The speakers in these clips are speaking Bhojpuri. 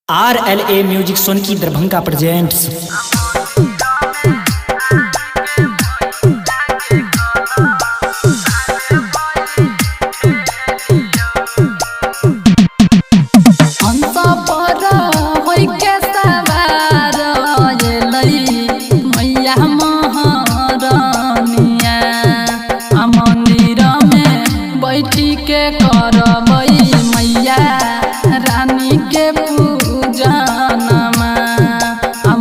RLA music Sonki Darbhanga presents. के करबई मैया रानी के पूजनमा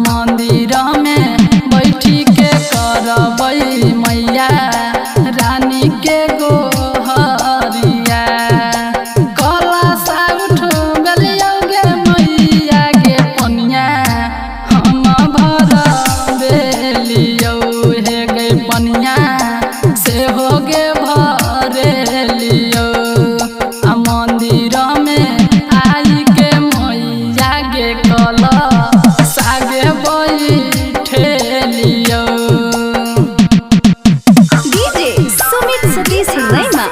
मंदिर में बैठी के करबई मैया रानी के गोहरिया कलशा उठ गलियोगे मैया के पनिया हम भर बेलियो हे गे पनिया से हो गे भरे लियो मंदिर में आई के मैया गे कलशा गे बैठे लियो। डीजे सुमित सतीश रैमा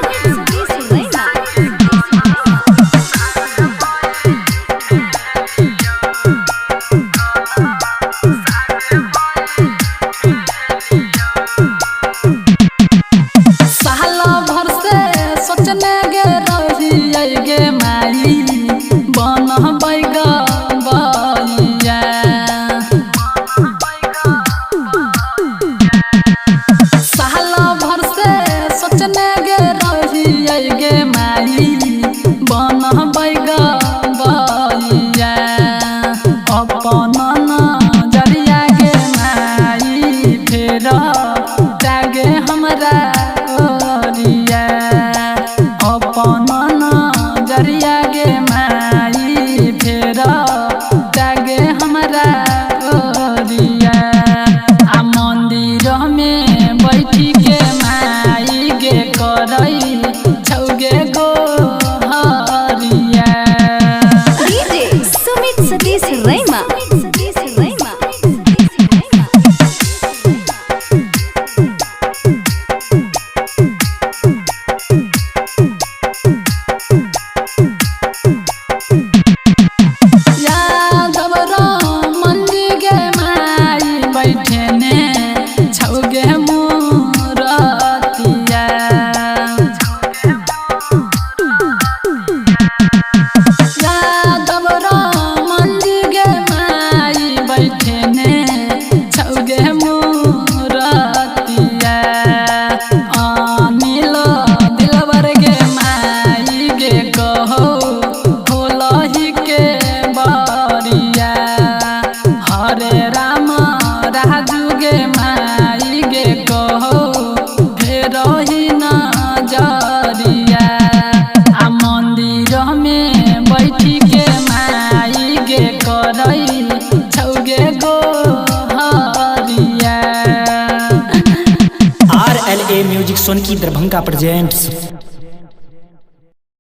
साल भर से सोचने गे रही गे माई बन बैगा बैया साल भर से सोचने गे रही गे माई बन बैगा बैया अपन नजरिया गे माई फेर जागे हमरा ओरिया अपन नजरिया गे माई फेर जागे हमरा ओरिया मंदिर में बैठी के माई गे करई छौगे गोहरिया। डीजे सुमित सतीश रैमा बैठे ने छौगे मूरतिया यादव मंदिर गे माई बैठे ने छौगे मूरतिया अनिल दिलवर गे माई गे कहो होलही के बरिया हरे राम राजू गे माई गे कहो फेरही नजरिया मंदिर में बैठी के माई गे करई छौगे गोहरिया। RLA music Sonki Darbhanga presents.